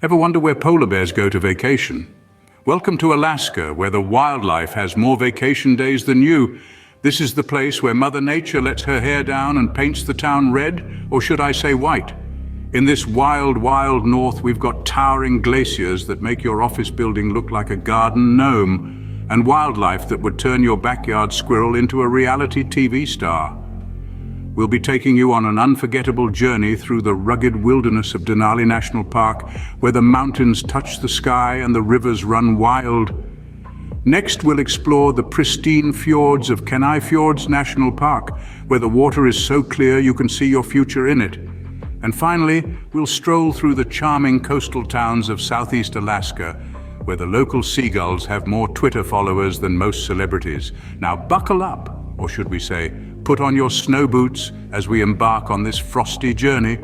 Ever wonder where polar bears go to vacation? Welcome to Alaska, where the wildlife has more vacation days than you. This is the place where Mother Nature lets her hair down and paints the town red, or should I say white. In this wild, wild north, we've got towering glaciers that make your office building look like a garden gnome, and wildlife that would turn your backyard squirrel into a reality TV star. We'll be taking you on an unforgettable journey through the rugged wilderness of Denali National Park, where the mountains touch the sky and the rivers run wild. Next, we'll explore the pristine fjords of Denali National Park, where the water is so clear you can see your future in it. And finally, we'll stroll through the charming coastal towns of Southeast Alaska, where the local seagulls have more Twitter followers than most celebrities. Now buckle up, or should we say, put on your snow boots as we embark on this frosty journey.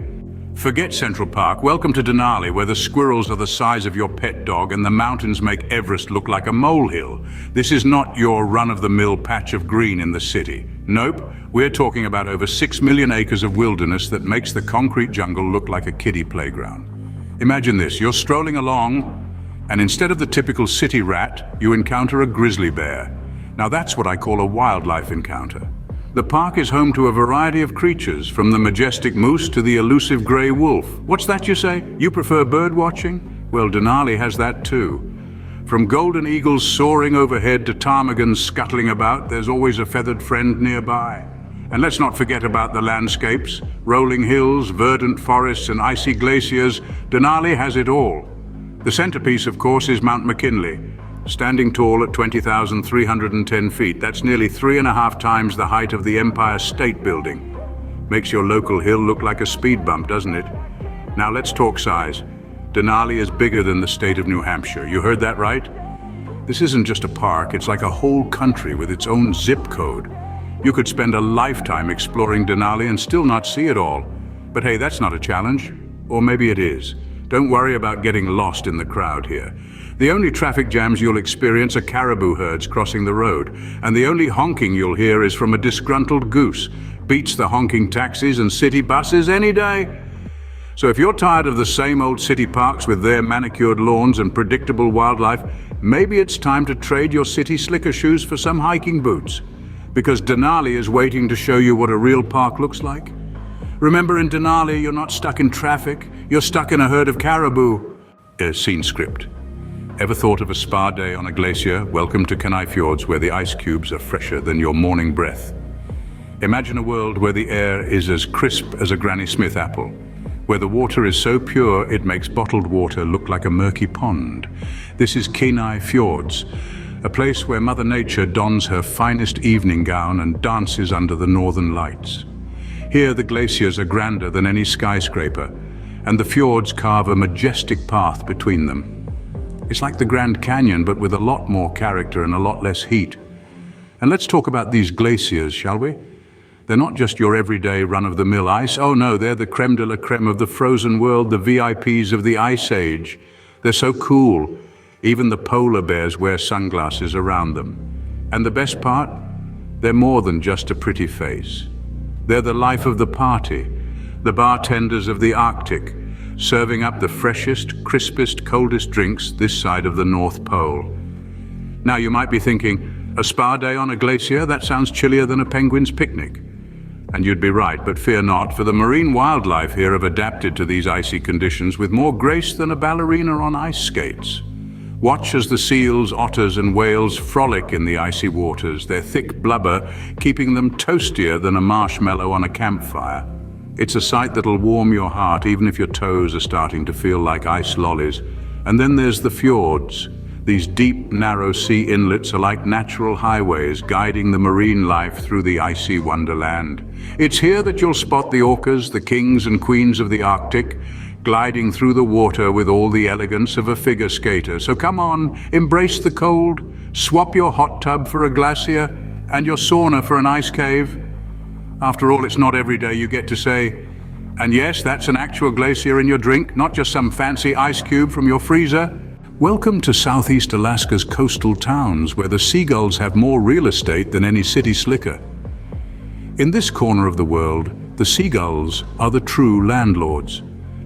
Forget Central Park. Welcome to Denali, where the squirrels are the size of your pet dog and the mountains make Everest look like a molehill. This is not your run-of-the-mill patch of green in the city. Nope, we're talking about over 6 million acres of wilderness that makes the concrete jungle look like a kiddie playground. Imagine this, you're strolling along, and instead of the typical city rat, you encounter a grizzly bear. Now that's what I call a wildlife encounter. The park is home to a variety of creatures, from the majestic moose to the elusive gray wolf. What's that you say? You prefer bird watching? Well, Denali has that too. From golden eagles soaring overhead to ptarmigans scuttling about, there's always a feathered friend nearby. And let's not forget about the landscapes. Rolling hills, verdant forests, and icy glaciers. Denali has it all. The centerpiece, of course, is Mount McKinley. Standing tall at 20,310 feet, that's nearly 3.5 times the height of the Empire State Building. Makes your local hill look like a speed bump, doesn't it? Now let's talk size. Denali is bigger than the state of New Hampshire. You heard that right? This isn't just a park, it's like a whole country with its own zip code. You could spend a lifetime exploring Denali and still not see it all. But hey, that's not a challenge. Or maybe it is. Don't worry about getting lost in the crowd here. The only traffic jams you'll experience are caribou herds crossing the road, and the only honking you'll hear is from a disgruntled goose. Beats the honking taxis and city buses any day. So if you're tired of the same old city parks with their manicured lawns and predictable wildlife, maybe it's time to trade your city slicker shoes for some hiking boots. Because Denali is waiting to show you what a real park looks like. Remember, in Denali, you're not stuck in traffic, you're stuck in a herd of caribou. Scene script. Ever thought of a spa day on a glacier? Welcome to Kenai Fjords, where the ice cubes are fresher than your morning breath. Imagine a world where the air is as crisp as a Granny Smith apple, where the water is so pure it makes bottled water look like a murky pond. This is Kenai Fjords, a place where Mother Nature dons her finest evening gown and dances under the northern lights. Here the glaciers are grander than any skyscraper, and the fjords carve a majestic path between them. It's like the Grand Canyon, but with a lot more character and a lot less heat. And let's talk about these glaciers, shall we? They're not just your everyday run-of-the-mill ice. Oh no, they're the creme de la creme of the frozen world, the VIPs of the Ice Age. They're so cool. Even the polar bears wear sunglasses around them. And the best part? They're more than just a pretty face. They're the life of the party, the bartenders of the Arctic, serving up the freshest, crispest, coldest drinks this side of the North Pole. Now you might be thinking, a spa day on a glacier? That sounds chillier than a penguin's picnic. And you'd be right, but fear not, for the marine wildlife here have adapted to these icy conditions with more grace than a ballerina on ice skates. Watch as the seals, otters and whales frolic in the icy waters, their thick blubber keeping them toastier than a marshmallow on a campfire. It's a sight that'll warm your heart even if your toes are starting to feel like ice lollies. And then there's the fjords. These deep, narrow sea inlets are like natural highways guiding the marine life through the icy wonderland. It's here that you'll spot the orcas, the kings and queens of the Arctic, gliding through the water with all the elegance of a figure skater. So come on, embrace the cold, swap your hot tub for a glacier and your sauna for an ice cave. After all, it's not every day you get to say, and yes, that's an actual glacier in your drink, not just some fancy ice cube from your freezer. Welcome to Southeast Alaska's coastal towns, where the seagulls have more real estate than any city slicker. In this corner of the world, the seagulls are the true landlords.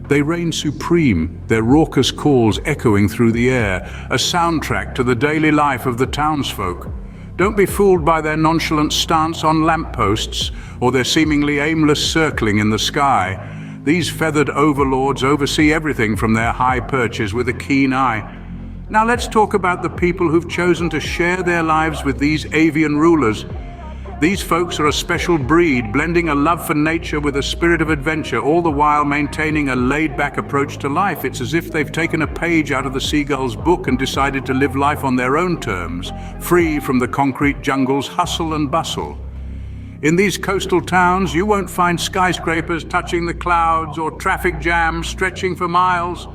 They reign supreme, their raucous calls echoing through the air, a soundtrack to the daily life of the townsfolk. Don't be fooled by their nonchalant stance on lampposts or their seemingly aimless circling in the sky. These feathered overlords oversee everything from their high perches with a keen eye. Now let's talk about the people who've chosen to share their lives with these avian rulers. These folks are a special breed, blending a love for nature with a spirit of adventure, all the while maintaining a laid-back approach to life. It's as if they've taken a page out of the seagull's book and decided to live life on their own terms, free from the concrete jungle's hustle and bustle. In these coastal towns, you won't find skyscrapers touching the clouds or traffic jams stretching for miles.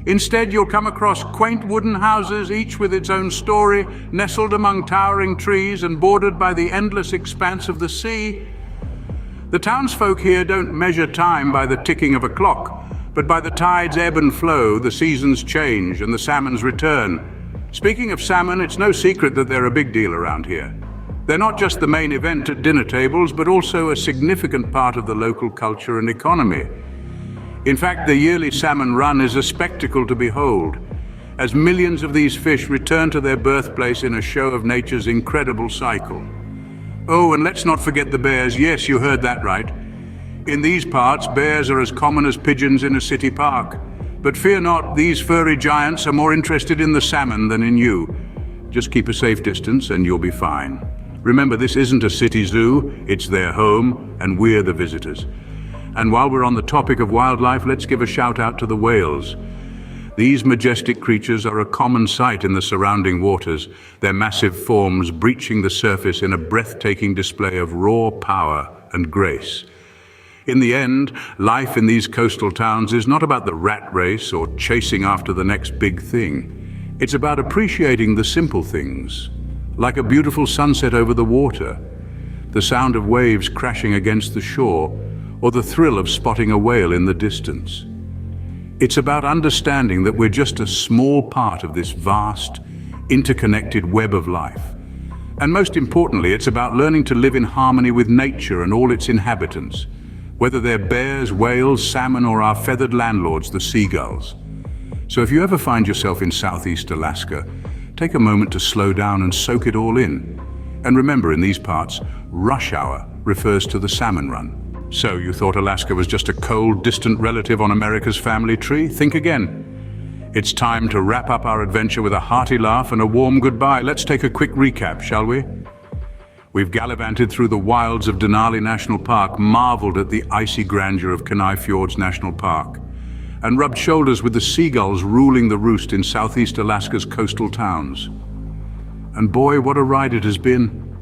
Instead, you'll come across quaint wooden houses, each with its own story, nestled among towering trees and bordered by the endless expanse of the sea. The townsfolk here don't measure time by the ticking of a clock, but by the tide's ebb and flow, the seasons change and the salmon's return. Speaking of salmon, it's no secret that they're a big deal around here. They're not just the main event at dinner tables, but also a significant part of the local culture and economy. In fact, the yearly salmon run is a spectacle to behold, as millions of these fish return to their birthplace in a show of nature's incredible cycle. Oh, and let's not forget the bears. Yes, you heard that right. In these parts, bears are as common as pigeons in a city park. But fear not, these furry giants are more interested in the salmon than in you. Just keep a safe distance and you'll be fine. Remember, this isn't a city zoo, it's their home, and we're the visitors. And while we're on the topic of wildlife, let's give a shout out to the whales. These majestic creatures are a common sight in the surrounding waters, their massive forms breaching the surface in a breathtaking display of raw power and grace. In the end, life in these coastal towns is not about the rat race or chasing after the next big thing. It's about appreciating the simple things, like a beautiful sunset over the water, the sound of waves crashing against the shore, or the thrill of spotting a whale in the distance. It's about understanding that we're just a small part of this vast, interconnected web of life. And most importantly, it's about learning to live in harmony with nature and all its inhabitants, whether they're bears, whales, salmon, or our feathered landlords, the seagulls. So if you ever find yourself in Southeast Alaska, take a moment to slow down and soak it all in. And remember, in these parts, rush hour refers to the salmon run. So you thought Alaska was just a cold, distant relative on America's family tree? Think again. It's time to wrap up our adventure with a hearty laugh and a warm goodbye. Let's take a quick recap, shall we? We've gallivanted through the wilds of Denali National Park, marveled at the icy grandeur of Kenai Fjords National Park, and rubbed shoulders with the seagulls ruling the roost in Southeast Alaska's coastal towns. And boy, what a ride it has been.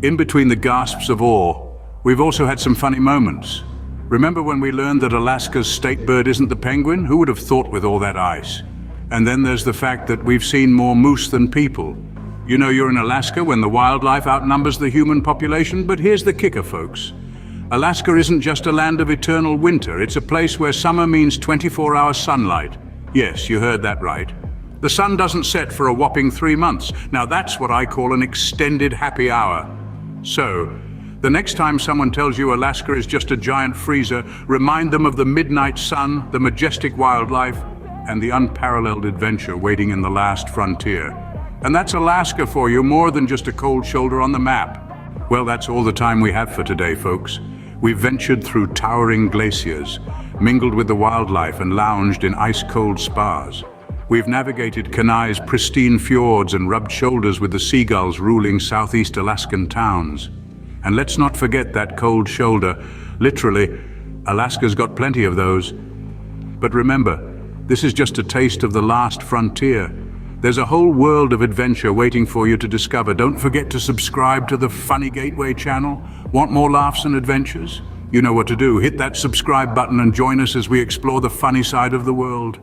In between the gasps of awe, we've also had some funny moments. Remember when we learned that Alaska's state bird isn't the penguin? Who would have thought with all that ice? And then there's the fact that we've seen more moose than people. You know you're in Alaska when the wildlife outnumbers the human population, but here's the kicker, folks. Alaska isn't just a land of eternal winter, it's a place where summer means 24-hour sunlight. Yes, you heard that right. The sun doesn't set for a whopping 3 months. Now that's what I call an extended happy hour. So, the next time someone tells you Alaska is just a giant freezer, remind them of the midnight sun, the majestic wildlife, and the unparalleled adventure waiting in the last frontier. And that's Alaska for you, more than just a cold shoulder on the map. Well, that's all the time we have for today, folks. We've ventured through towering glaciers, mingled with the wildlife, and lounged in ice-cold spas. We've navigated Kenai's pristine fjords and rubbed shoulders with the seagulls ruling Southeast Alaskan towns. And let's not forget that cold shoulder. Literally, Alaska's got plenty of those. But remember, this is just a taste of the last frontier. There's a whole world of adventure waiting for you to discover. Don't forget to subscribe to the Funny Gateway channel. Want more laughs and adventures? You know what to do. Hit that subscribe button and join us as we explore the funny side of the world.